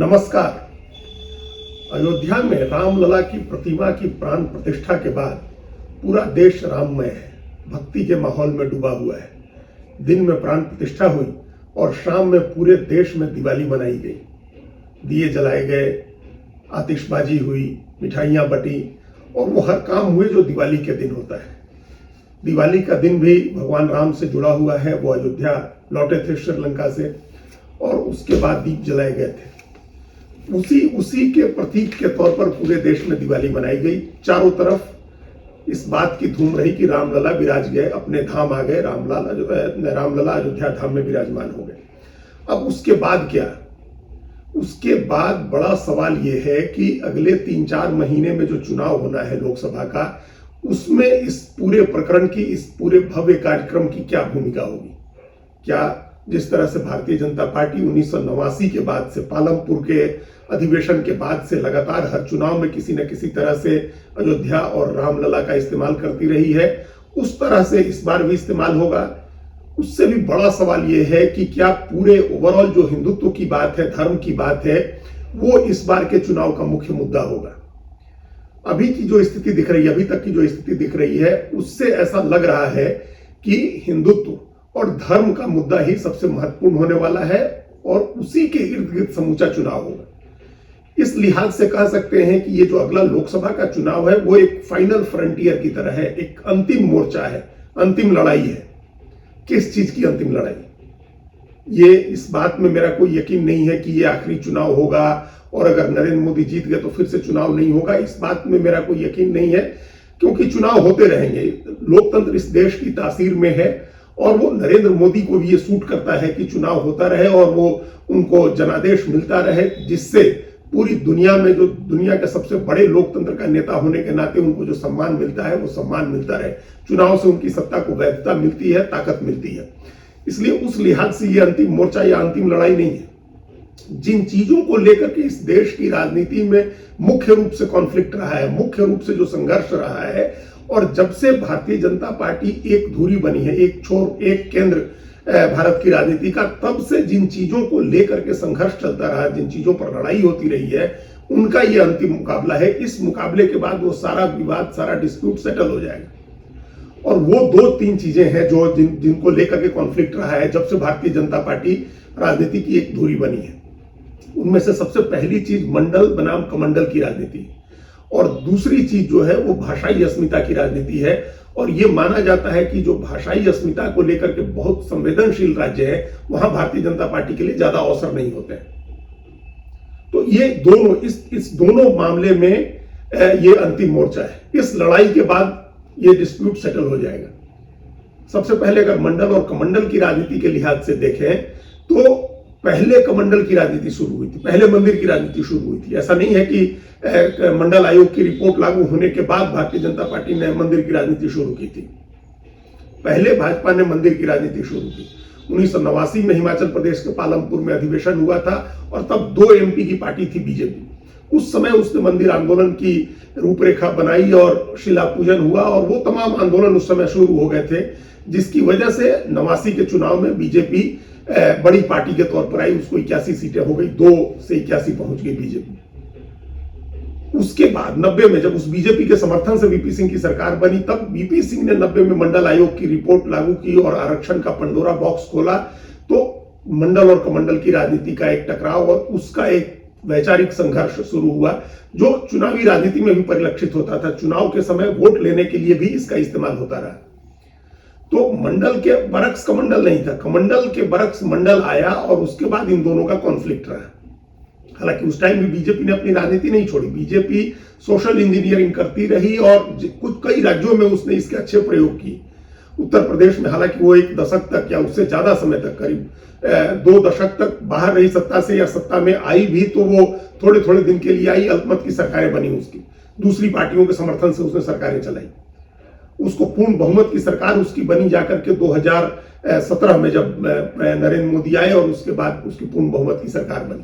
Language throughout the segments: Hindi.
नमस्कार। अयोध्या में रामलला की प्रतिमा की प्राण प्रतिष्ठा के बाद पूरा देश राममय है, भक्ति के माहौल में डूबा हुआ है। दिन में प्राण प्रतिष्ठा हुई और शाम में पूरे देश में दिवाली मनाई गई। दिए जलाए गए, आतिशबाजी हुई, मिठाइयाँ बटी और वो हर काम हुए जो दिवाली के दिन होता है। दिवाली का दिन भी भगवान राम से जुड़ा हुआ है। वो अयोध्या लौटे थे श्रीलंका से और उसके बाद दीप जलाए गए थे। उसी के प्रतीक के तौर पर पूरे देश में दिवाली मनाई गई। चारों तरफ इस बात की धूम रही कि रामलला विराज गए, अपने धाम आ गए। रामलला अयोध्या धाम में विराजमान हो गए। अब उसके बाद क्या? उसके बाद बड़ा सवाल यह है कि अगले 3-4 महीने में जो चुनाव होना है लोकसभा का, उसमें इस पूरे प्रकरण की, इस पूरे भव्य कार्यक्रम की क्या भूमिका होगी? क्या जिस तरह से भारतीय जनता पार्टी 1989 के बाद से, पालमपुर के अधिवेशन के बाद से लगातार हर चुनाव में किसी न किसी तरह से अयोध्या और रामलला का इस्तेमाल करती रही है, उस तरह से इस बार भी इस्तेमाल होगा। उससे भी बड़ा सवाल यह है कि क्या पूरे ओवरऑल जो हिंदुत्व की बात है, धर्म की बात है, वो इस बार के चुनाव का मुख्य मुद्दा होगा। अभी की जो स्थिति दिख रही है, अभी तक की जो स्थिति दिख रही है, उससे ऐसा लग रहा है कि हिंदुत्व और धर्म का मुद्दा ही सबसे महत्वपूर्ण होने वाला है और उसी के इर्द गिर्द समूचा चुनाव होगा। इस लिहाज से कह सकते हैं कि ये जो अगला लोकसभा का चुनाव है वो एक फाइनल फ्रंटियर की तरह है, एक अंतिम मोर्चा है, अंतिम लड़ाई है। किस चीज की अंतिम लड़ाई? ये इस बात में मेरा कोई यकीन नहीं है कि ये आखिरी चुनाव होगा और अगर नरेंद्र मोदी जीत गए तो फिर से चुनाव नहीं होगा। इस बात में मेरा कोई यकीन नहीं है, क्योंकि चुनाव होते रहेंगे। लोकतंत्र इस देश की तासीर में है और वो नरेंद्र मोदी को भी ये सूट करता है कि चुनाव होता रहे और वो उनको जनादेश मिलता रहे, जिससे पूरी दुनिया में जो दुनिया के सबसे बड़े लोकतंत्र का नेता होने के नाते उनको जो सम्मान मिलता है वो सम्मान मिलता रहे। चुनाव से उनकी सत्ता को वैधता मिलती है, ताकत मिलती है। इसलिए उस लिहाज से ये अंतिम मोर्चा या अंतिम लड़ाई नहीं है। जिन चीजों को लेकर के इस देश की राजनीति में मुख्य रूप से कॉन्फ्लिक्ट रहा है, मुख्य रूप से जो संघर्ष रहा है, और जब से भारतीय जनता पार्टी एक धुरी बनी है, एक छोर एक केंद्र भारत की राजनीति का, तब से जिन चीजों को लेकर के संघर्ष चलता रहा, जिन चीजों पर लड़ाई होती रही है, उनका ये अंतिम मुकाबला है। इस मुकाबले के बाद वो सारा विवाद, सारा डिस्प्यूट सेटल हो जाएगा। और वो 2-3 चीजें हैं जो जिनको लेकर के कॉन्फ्लिक्ट रहा है जब से भारतीय जनता पार्टी राजनीति की एक धुरी बनी है। उनमें से सबसे पहली चीज मंडल बनाम कमंडल की राजनीति, और दूसरी चीज जो है वो भाषाई अस्मिता की राजनीति है। और ये माना जाता है कि जो भाषाई अस्मिता को लेकर के बहुत संवेदनशील राज्य है, वहां भारतीय जनता पार्टी के लिए ज्यादा अवसर नहीं होते हैं। तो ये दोनों, इस दोनों मामले में ये अंतिम मोर्चा है। इस लड़ाई के बाद ये डिस्प्यूट सेटल हो जाएगा। सबसे पहले अगर मंडल और कमंडल की राजनीति के लिहाज से देखें तो पहले कमंडल की राजनीति शुरू हुई थी, पहले मंदिर की राजनीति शुरू हुई थी। ऐसा नहीं है कि मंडल आयोग की रिपोर्ट लागू होने के बाद भारतीय जनता पार्टी ने मंदिर की राजनीति शुरू की थी। पहले भाजपा ने मंदिर की राजनीति शुरू की। 1989 में हिमाचल प्रदेश के पालमपुर में अधिवेशन हुआ था और तब 2 MP की पार्टी थी बीजेपी। उस समय उसने मंदिर आंदोलन की रूपरेखा बनाई और शिला पूजन हुआ और वो तमाम आंदोलन उस समय शुरू हो गए थे, जिसकी वजह से 89 के चुनाव में बीजेपी बड़ी पार्टी के तौर पर आई। उसको 81 सीटें हो गई, 2 से 81 पहुंच गई बीजेपी। उसके बाद 90 में जब उस बीजेपी के समर्थन से वीपी सिंह की सरकार बनी, तब वीपी सिंह ने 90 में मंडल आयोग की रिपोर्ट लागू की और आरक्षण का पंडोरा बॉक्स खोला। तो मंडल और कमंडल की राजनीति का एक टकराव और उसका एक वैचारिक संघर्ष शुरू हुआ, जो चुनावी राजनीति में भी परिलक्षित होता था। चुनाव के समय वोट लेने के लिए भी इसका इस्तेमाल होता रहा। तो मंडल के बरक्स कमंडल नहीं था, कमंडल के बरक्स मंडल आया और उसके बाद इन दोनों का कॉन्फ्लिक्ट रहा। हालांकि उस टाइम भी बीजेपी ने अपनी राजनीति नहीं छोड़ी। बीजेपी सोशल इंजीनियरिंग करती रही और कई राज्यों में उसने इसके अच्छे प्रयोग किए। उत्तर प्रदेश में हालांकि वो 1 दशक तक या उससे ज्यादा समय तक, करीब 2 दशक तक बाहर रही सत्ता से, या सत्ता में आई भी तो वो थोड़े थोड़े दिन के लिए आई। अल्पमत की सरकारें बनी उसकी, दूसरी पार्टियों के समर्थन से उसने सरकारें चलाई। उसको पूर्ण बहुमत की सरकार उसकी बनी जाकर के 2017 में, जब नरेंद्र मोदी आए और उसके बाद उसकी पूर्ण बहुमत की सरकार बनी।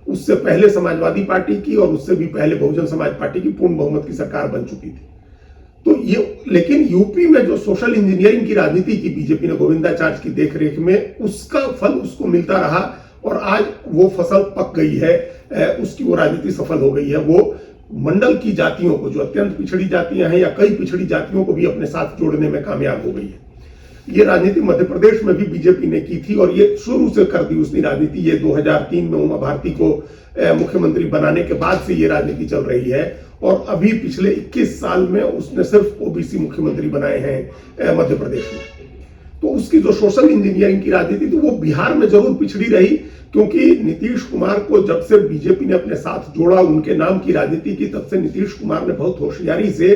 उससे पहले समाजवादी पार्टी की और उससे भी पहले बहुजन समाज पार्टी की पूर्ण बहुमत की सरकार बन चुकी थी। तो ये, लेकिन यूपी में जो सोशल इंजीनियरिंग की राजनीति की बीजेपी ने गोविंदाचार्य की देखरेख में, उसका फल उसको मिलता रहा और आज वो फसल पक गई है, उसकी वो राजनीति सफल हो गई है। वो मंडल की जातियों को, जो अत्यंत पिछड़ी जातियां हैं या कई पिछड़ी जातियों को भी अपने साथ जोड़ने में कामयाब हो गई है। ये राजनीति मध्य प्रदेश में भी बीजेपी ने की थी और ये शुरू से कर दी उसने राजनीति। ये 2003 में उमा भारती को मुख्यमंत्री बनाने के बाद से ये राजनीति चल रही है और अभी पिछले 21 साल में उसने सिर्फ ओबीसी मुख्यमंत्री बनाए हैं मध्य प्रदेश में। तो उसकी जो सोशल इंजीनियरिंग की राजनीति थी वो बिहार में जरूर पिछड़ी रही, क्योंकि नीतीश कुमार को जब से बीजेपी ने अपने साथ जोड़ा, उनके नाम की राजनीति की, तब से नीतीश कुमार ने बहुत होशियारी से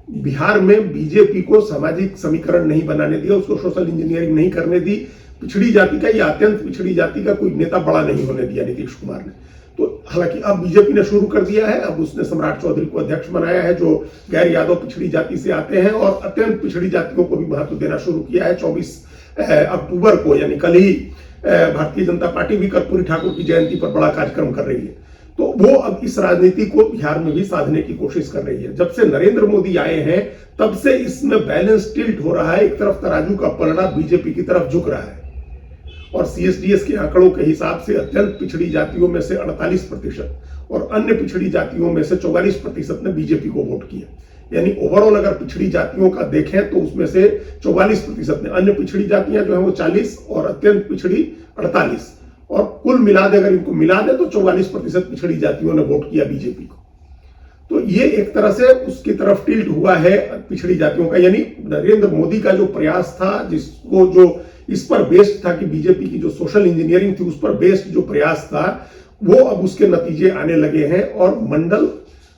बिहार में बीजेपी को सामाजिक समीकरण नहीं बनाने दिया, उसको सोशल इंजीनियरिंग नहीं करने दी। पिछड़ी जाति का या अत्यंत पिछड़ी जाति का कोई नेता बड़ा नहीं होने दिया नीतीश कुमार ने। तो हालांकि अब बीजेपी ने शुरू कर दिया है, अब उसने सम्राट चौधरी को अध्यक्ष बनाया है जो गैर यादव पिछड़ी जाति से आते हैं और अत्यंत पिछड़ी जातियों को भी महत्व देना शुरू किया है। 24 अक्टूबर को यानी कल ही भारतीय जनता पार्टी भी कर्पूरी ठाकुर की जयंती पर बड़ा कार्यक्रम कर रही है। तो वो अब इस राजनीति को बिहार में भी साधने की कोशिश कर रही है। जब से नरेंद्र मोदी आए हैं तब से इसमें बैलेंस टिल्ट हो रहा है, एक तरफ तराजू का पलड़ा बीजेपी की तरफ झुक रहा है और सीएसडीएस के आंकड़ों के हिसाब से अत्यंत पिछड़ी जातियों में से 48% और अन्य पिछड़ी जातियों में से 44% ने बीजेपी को वोट किया। यानी ओवरऑल अगर पिछड़ी जातियों का देखें तो उसमें से 44% ने, अन्य पिछड़ी जातियां जो है वो 40 और अत्यंत पिछड़ी 48, और कुल मिला दे, अगर इनको मिला दे तो 44% पिछड़ी जातियों ने वोट किया बीजेपी को। तो ये एक तरह से उसकी तरफ टिल्ट हुआ है पिछड़ी जातियों का। यानी नरेंद्र मोदी का जो प्रयास था, जिसको जो इस पर बेस्ड था कि बीजेपी की जो सोशल इंजीनियरिंग थी उस पर बेस्ड जो प्रयास था, वो अब उसके नतीजे आने लगे हैं और मंडल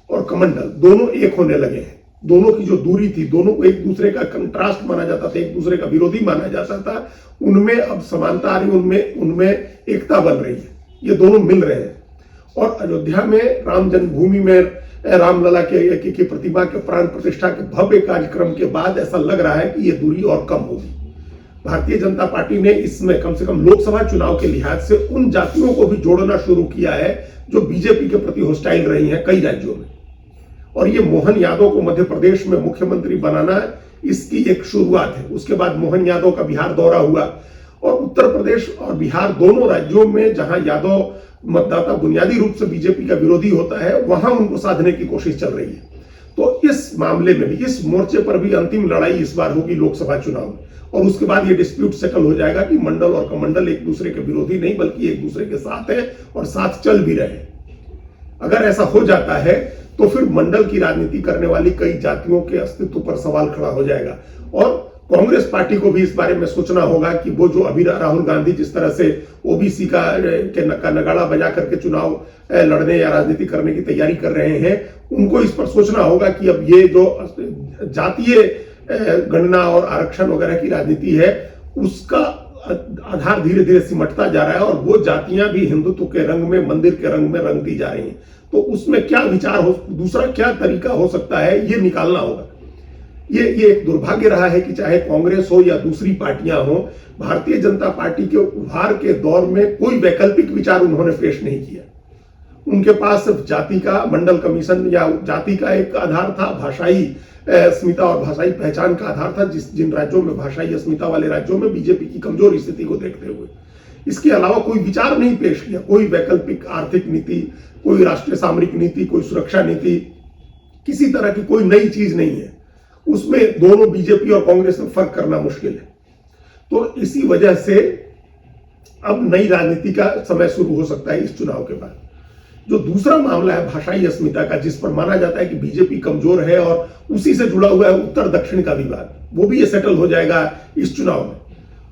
और कमंडल दोनों एक होने लगे हैं। दोनों की जो दूरी थी, दोनों को एक दूसरे का कंट्रास्ट माना जाता था, एक दूसरे का विरोधी माना जाता था, उनमें अब समानता आ रही, उनमें एकता बन रही है। ये दोनों मिल रहे हैं और अयोध्या में राम जन्मभूमि में रामलला की प्रतिमा के प्राण प्रतिष्ठा के भव्य कार्यक्रम के बाद ऐसा लग रहा है कि ये दूरी और कम होगी। भारतीय जनता पार्टी ने इसमें कम से कम लोकसभा चुनाव के लिहाज से उन जातियों को भी जोड़ना शुरू किया है जो बीजेपी के प्रति हॉस्टाइल रही हैं कई राज्यों में। और ये मोहन यादव को मध्य प्रदेश में मुख्यमंत्री बनाना इसकी एक शुरुआत है। उसके बाद मोहन यादव का बिहार दौरा हुआ और उत्तर प्रदेश और बिहार दोनों राज्यों में जहां यादव मतदाता बुनियादी रूप से बीजेपी का विरोधी होता है, वहां उनको साधने की कोशिश चल रही है। तो इस मामले में भी, इस मोर्चे पर भी अंतिम लड़ाई इस बार होगी लोकसभा चुनाव में और उसके बाद ये डिस्प्यूट सेटल हो जाएगा कि मंडल और कमंडल एक दूसरे के विरोधी नहीं बल्कि एक दूसरे के साथ है और साथ चल भी रहे। अगर ऐसा हो जाता है तो फिर मंडल की राजनीति करने वाली कई जातियों के अस्तित्व पर सवाल खड़ा हो जाएगा और कांग्रेस पार्टी को भी इस बारे में सोचना होगा कि वो जो अभी राहुल गांधी जिस तरह से ओबीसी का नगाड़ा बजा करके चुनाव लड़ने या राजनीति करने की तैयारी कर रहे हैं, उनको इस पर सोचना होगा कि अब ये जो जातीय गणना और आरक्षण वगैरह की राजनीति है उसका आधार धीरे धीरे सिमटता जा रहा है और वो जातियां भी हिंदुत्व के रंग में, मंदिर के रंग में रंगती जा रही हैं। तो उसमें क्या विचार हो, दूसरा क्या तरीका हो सकता है, ये निकालना होगा। ये एक दुर्भाग्य रहा है कि चाहे कांग्रेस हो या दूसरी पार्टियां हो, भारतीय जनता पार्टी के उभार के दौर में कोई वैकल्पिक विचार उन्होंने पेश नहीं किया। उनके पास सिर्फ जाति का मंडल कमीशन या जाति का एक आधार था, भाषाई अस्मिता और भाषाई पहचान का आधार था, जिन राज्यों में भाषाई अस्मिता वाले राज्यों में बीजेपी की कमजोर स्थिति को देखते हुए इसके अलावा कोई विचार नहीं पेश किया। कोई वैकल्पिक आर्थिक नीति, कोई राष्ट्रीय सामरिक नीति, कोई सुरक्षा नीति, किसी तरह की कोई नई चीज नहीं है। उसमें दोनों बीजेपी और कांग्रेस में फर्क करना मुश्किल है। तो इसी वजह से अब नई राजनीति का समय शुरू हो सकता है इस चुनाव के बाद। जो दूसरा मामला है भाषाई अस्मिता का, जिस पर माना जाता है कि बीजेपी कमजोर है और उसी से जुड़ा हुआ है उत्तर दक्षिण का विवाद, वो भी ये सेटल हो जाएगा इस चुनाव में।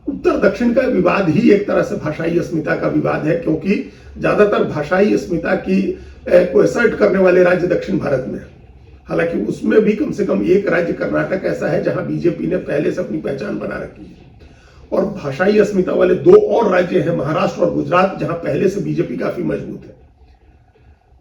उत्तर दक्षिण का विवाद ही एक तरह से भाषाई अस्मिता का विवाद है, क्योंकि ज्यादातर भाषाई अस्मिता की को असर्ट करने वाले राज्य दक्षिण भारत में है। हालांकि उसमें भी कम से कम एक राज्य कर्नाटक ऐसा है जहां बीजेपी ने पहले से अपनी पहचान बना रखी है और भाषाई अस्मिता वाले दो और राज्य हैं, महाराष्ट्र और गुजरात, जहां पहले से बीजेपी काफी मजबूत है।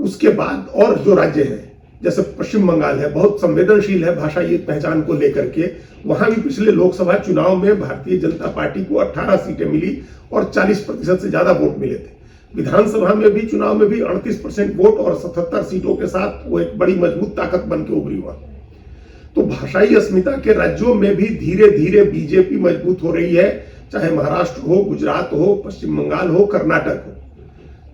उसके बाद और जो राज्य हैं जैसे पश्चिम बंगाल है, बहुत संवेदनशील है भाषाई पहचान को लेकर के, वहां भी पिछले लोकसभा चुनाव में भारतीय जनता पार्टी को 18 सीटें मिली और 40% से ज्यादा वोट मिले थे। विधानसभा में भी चुनाव में भी 38% वोट और 77 सीटों के साथ वो एक बड़ी मजबूत ताकत बन के उभरी हुआ। तो भाषाई अस्मिता के राज्यों में भी धीरे धीरे बीजेपी मजबूत हो रही है, चाहे महाराष्ट्र हो, गुजरात हो, पश्चिम बंगाल हो, कर्नाटक हो।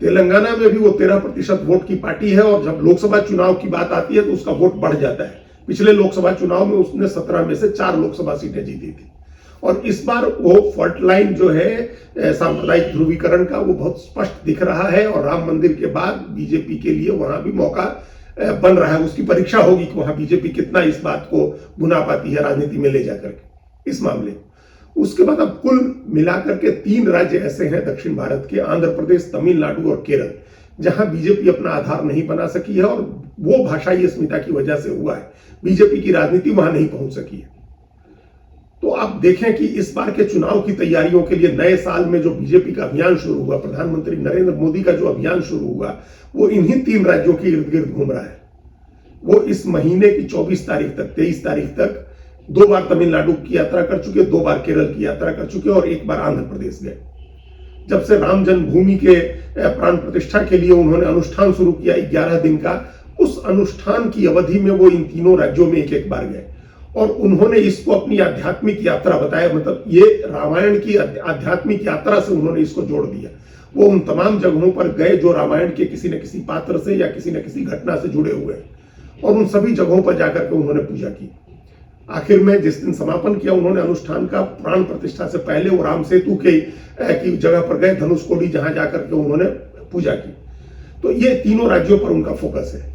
तेलंगाना में भी वो 13% वोट की पार्टी है और जब लोकसभा चुनाव की बात आती है तो उसका वोट बढ़ जाता है। पिछले लोकसभा चुनाव में उसने 17 में से 4 लोकसभा सीटें जीती थी और इस बार वो फॉल्ट लाइन जो है सांप्रदायिक ध्रुवीकरण का वो बहुत स्पष्ट दिख रहा है और राम मंदिर के बाद बीजेपी के लिए वहां भी मौका बन रहा है। उसकी परीक्षा होगी कि वहां बीजेपी कितना इस बात को भुना पाती है राजनीति में ले जाकर के इस मामले। उसके बाद अब कुल मिलाकर के 3 राज्य ऐसे हैं दक्षिण भारत के, आंध्र प्रदेश, तमिलनाडु और केरल, जहां बीजेपी अपना आधार नहीं बना सकी है और वो भाषाई अस्मिता की वजह से हुआ है। बीजेपी की राजनीति वहां नहीं पहुंच सकी है। तो आप देखें कि इस बार के चुनाव की तैयारियों के लिए नए साल में जो बीजेपी का अभियान शुरू हुआ, प्रधानमंत्री नरेंद्र मोदी का जो अभियान शुरू हुआ, वो इन्हीं 3 राज्यों के इर्द गिर्द घूम रहा है। वो इस महीने की 24 तारीख तक, 23 तारीख तक 2 बार तमिलनाडु की यात्रा कर चुके, 2 बार केरल की यात्रा कर चुके और 1 बार आंध्र प्रदेश गए। जब से राम जन्मभूमि के प्राण प्रतिष्ठा के लिए उन्होंने अनुष्ठान शुरू किया 11 दिन का, उस अनुष्ठान की अवधि में वो इन तीनों राज्यों में 1-1 बार गए और उन्होंने इसको अपनी आध्यात्मिक यात्रा बताया। मतलब ये रामायण की आध्यात्मिक यात्रा से उन्होंने इसको जोड़ दिया। वो उन तमाम जगहों पर गए जो रामायण के किसी न किसी पात्र से या किसी न किसी घटना से जुड़े हुए और उन सभी जगहों पर जाकर के उन्होंने पूजा की। आखिर में जिस दिन समापन किया उन्होंने अनुष्ठान का, प्राण प्रतिष्ठा से पहले वो राम सेतु की जगह पर गए, धनुषकोडी, जहां जाकर के उन्होंने पूजा की। तो ये तीनों राज्यों पर उनका फोकस है।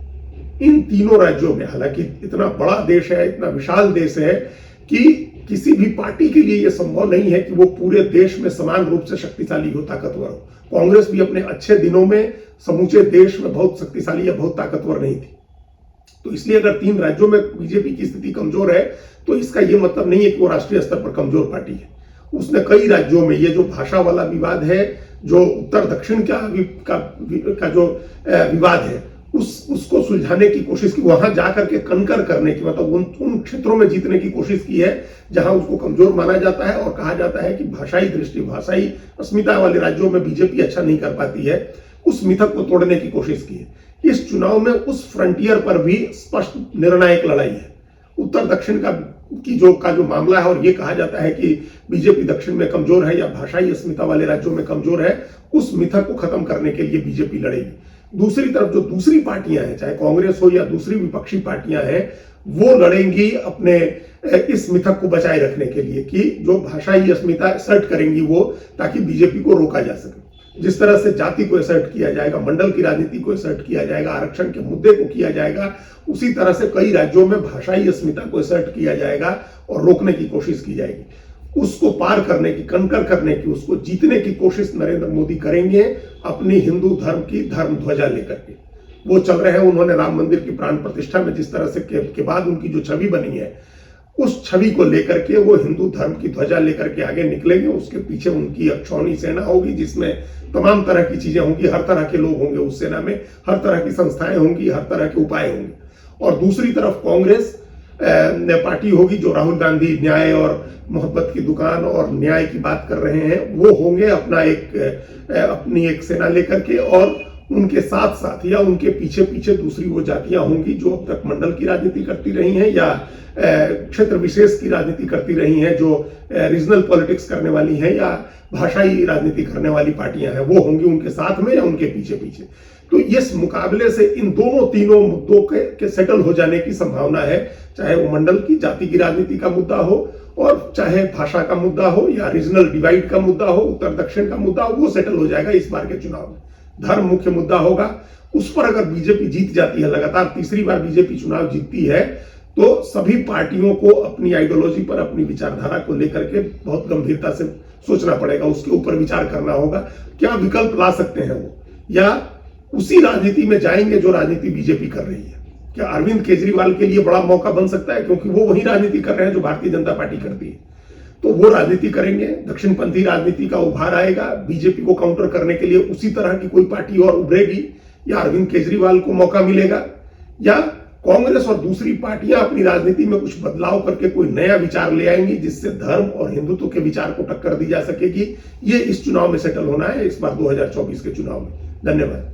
इन तीनों राज्यों में, हालांकि इतना बड़ा देश है, इतना विशाल देश है कि किसी भी पार्टी के लिए यह संभव नहीं है कि वो पूरे देश में समान रूप से शक्तिशाली हो, ताकतवर हो। कांग्रेस भी अपने अच्छे दिनों में समूचे देश में बहुत शक्तिशाली या बहुत ताकतवर नहीं थी। तो इसलिए अगर 3 राज्यों में बीजेपी की स्थिति कमजोर है तो इसका यह मतलब नहीं है कि वो राष्ट्रीय स्तर पर कमजोर पार्टी है। उसने कई राज्यों में, ये जो भाषा वाला विवाद है, जो उत्तर दक्षिण का जो विवाद है, उसको सुलझाने की कोशिश की, वहां जाकर के कनकर करने की, मतलब उन क्षेत्रों में जीतने की कोशिश की है जहां उसको कमजोर माना जाता है और कहा जाता है कि भाषाई दृष्टि, भाषाई अस्मिता वाले राज्यों में बीजेपी अच्छा नहीं कर पाती है। उस मिथक को तोड़ने की कोशिश की है। इस चुनाव में उस फ्रंटियर पर भी स्पष्ट निर्णायक लड़ाई है। उत्तर दक्षिण का जो मामला है और ये कहा जाता है कि बीजेपी दक्षिण में कमजोर है या भाषाई अस्मिता वाले राज्यों में कमजोर है, उस मिथक को खत्म करने के लिए बीजेपी लड़ेगी। दूसरी तरफ जो दूसरी पार्टियां हैं, चाहे कांग्रेस हो या दूसरी विपक्षी पार्टियां हैं, वो लड़ेंगी अपने इस मिथक को बचाए रखने के लिए कि जो भाषाई अस्मिता असर्ट करेंगी वो, ताकि बीजेपी को रोका जा सके। जिस तरह से जाति को असर्ट किया जाएगा, मंडल की राजनीति को असर्ट किया जाएगा, आरक्षण के मुद्दे को किया जाएगा, उसी तरह से कई राज्यों में भाषाई अस्मिता को असर्ट किया जाएगा और रोकने की कोशिश की जाएगी। उसको पार करने की, कनकर करने की, उसको जीतने की कोशिश नरेंद्र मोदी करेंगे अपनी हिंदू धर्म की धर्म ध्वजा लेकर के। वो चल रहे हैं। उन्होंने राम मंदिर की प्राण प्रतिष्ठा में जिस तरह से के बाद उनकी जो छवि बनी है, उस छवि को लेकर के वो हिंदू धर्म की ध्वजा लेकर के आगे निकलेंगे। उसके पीछे उनकी अक्षौणी सेना होगी जिसमें तमाम तरह की चीजें होंगी, हर तरह के लोग होंगे उस सेना में, हर तरह की संस्थाएं होंगी, हर तरह के उपाय होंगे। और दूसरी तरफ कांग्रेस पार्टी होगी जो राहुल गांधी न्याय और मोहब्बत की दुकान और न्याय की बात कर रहे हैं, वो होंगे अपनी एक सेना लेकर के, और उनके साथ साथ या उनके पीछे पीछे दूसरी वो जातियां होंगी जो अब तक मंडल की राजनीति करती रही हैं या क्षेत्र विशेष की राजनीति करती रही हैं, जो रीजनल पॉलिटिक्स करने वाली हैं या भाषाई राजनीति करने वाली पार्टियां हैं, वो होंगी उनके साथ में या उनके पीछे पीछे। तो इस मुकाबले से इन तीनों मुद्दों के सेटल हो जाने की संभावना है, चाहे वो मंडल की जाति की राजनीति का मुद्दा हो और चाहे भाषा का मुद्दा हो या रीजनल डिवाइड का मुद्दा हो, उत्तर दक्षिण का मुद्दा हो, वो सेटल हो जाएगा इस बार के चुनाव में। धर्म मुख्य मुद्दा होगा, उस पर अगर बीजेपी जीत जाती है, लगातार तीसरी बार बीजेपी चुनाव जीतती है, तो सभी पार्टियों को अपनी आइडियोलॉजी पर, अपनी विचारधारा को लेकर के बहुत गंभीरता से सोचना पड़ेगा, उसके ऊपर विचार करना होगा, क्या विकल्प ला सकते हैं वो, या उसी राजनीति में जाएंगे जो राजनीति बीजेपी कर रही है। क्या अरविंद केजरीवाल के लिए बड़ा मौका बन सकता है, क्योंकि वो वही राजनीति कर रहे हैं जो भारतीय जनता पार्टी करती है, तो वो राजनीति करेंगे, दक्षिणपंथी राजनीति का उभार आएगा, बीजेपी को काउंटर करने के लिए उसी तरह की कोई पार्टी और उभरेगी, या अरविंद केजरीवाल को मौका मिलेगा, या कांग्रेस और दूसरी पार्टियां अपनी राजनीति में कुछ बदलाव करके कोई नया विचार ले आएंगी जिससे धर्म और हिंदुत्व के विचार को टक्कर दी जा सकेगी। ये इस चुनाव में सेटल होना है, इस बार 2024 के चुनाव में। धन्यवाद।